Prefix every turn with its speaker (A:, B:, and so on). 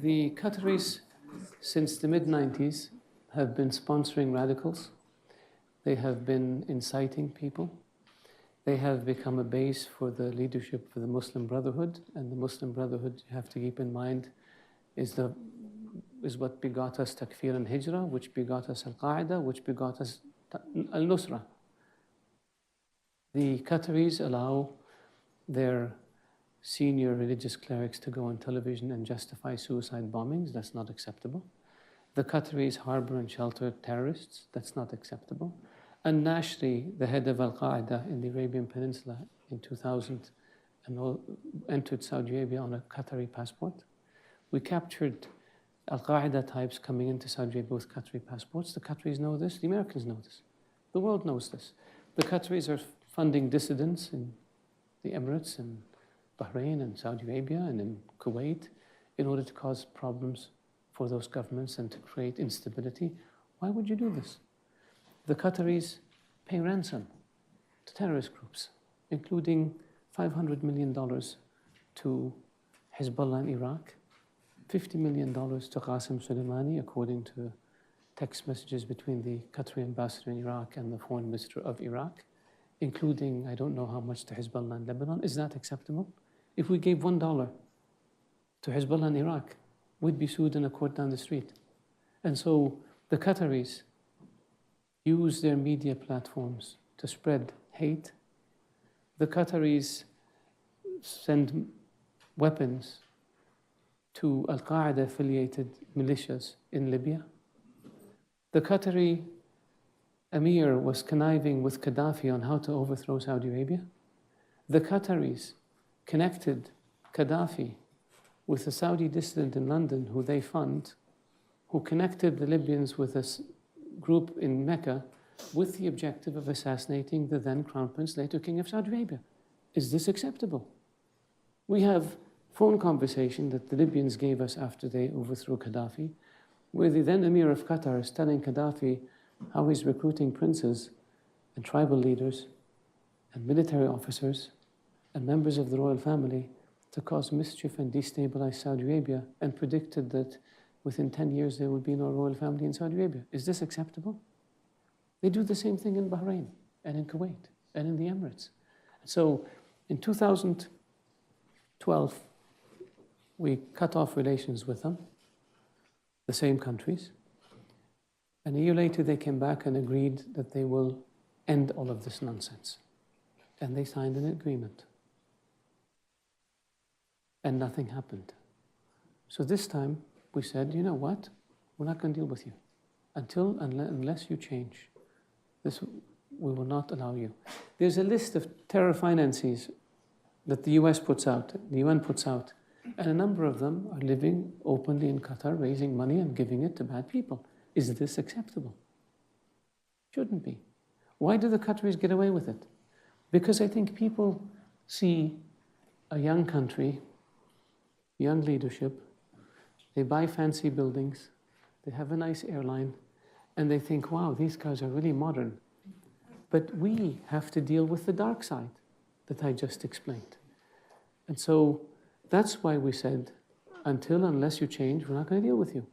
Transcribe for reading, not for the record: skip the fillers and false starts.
A: The Qataris, since the mid-90s, have been sponsoring radicals. They have been inciting people. They have become a base for the leadership for the Muslim Brotherhood. And the Muslim Brotherhood, you have to keep in mind, is what begot us Takfir and Hijrah, which begot us Al-Qaeda, which begot us Al-Nusra. The Qataris allow their senior religious clerics to go on television and justify suicide bombings. That's not acceptable. The Qataris harbor and shelter terrorists. That's not acceptable. And Nashri, the head of Al-Qaeda in the Arabian Peninsula in 2000, entered Saudi Arabia on a Qatari passport. We captured Al-Qaeda types coming into Saudi Arabia with Qatari passports. The Qataris know this. The Americans know this. The world knows this. The Qataris are funding dissidents in the Emirates and Bahrain and Saudi Arabia and in Kuwait in order to cause problems for those governments and to create instability. Why would you do this? The Qataris pay ransom to terrorist groups, including $500 million to Hezbollah in Iraq, $50 million to Qasem Soleimani, according to text messages between the Qatari ambassador in Iraq and the foreign minister of Iraq, including, I don't know how much to Hezbollah in Lebanon. Is that acceptable? If we gave $1 to Hezbollah in Iraq, we'd be sued in a court down the street. And so the Qataris use their media platforms to spread hate. The Qataris send weapons to Al-Qaeda affiliated militias in Libya. The Qatari Emir was conniving with Gaddafi on how to overthrow Saudi Arabia. The Qataris connected Gaddafi with a Saudi dissident in London who they fund, who connected the Libyans with a group in Mecca with the objective of assassinating the then Crown Prince, later King of Saudi Arabia. Is this acceptable? We have phone conversation that the Libyans gave us after they overthrew Gaddafi, where the then Emir of Qatar is telling Gaddafi how he's recruiting princes and tribal leaders and military officers and members of the royal family to cause mischief and destabilize Saudi Arabia, and predicted that within 10 years there would be no royal family in Saudi Arabia. Is this acceptable? They do the same thing in Bahrain and in Kuwait and in the Emirates. So in 2012, we cut off relations with them, the same countries. And a year later, they came back and agreed that they will end all of this nonsense. And they signed an agreement. And nothing happened. So this time, we said, you know what? We're not going to deal with you. Unless you change. This, we will not allow you. There's a list of terror finances that the US puts out, the UN puts out. And a number of them are living openly in Qatar, raising money and giving it to bad people. Is this acceptable? Shouldn't be. Why do the Qataris get away with it? Because I think people see a young country, young leadership, they buy fancy buildings, they have a nice airline, and they think, wow, these guys are really modern. But we have to deal with the dark side that I just explained. And so that's why we said, unless you change, we're not going to deal with you.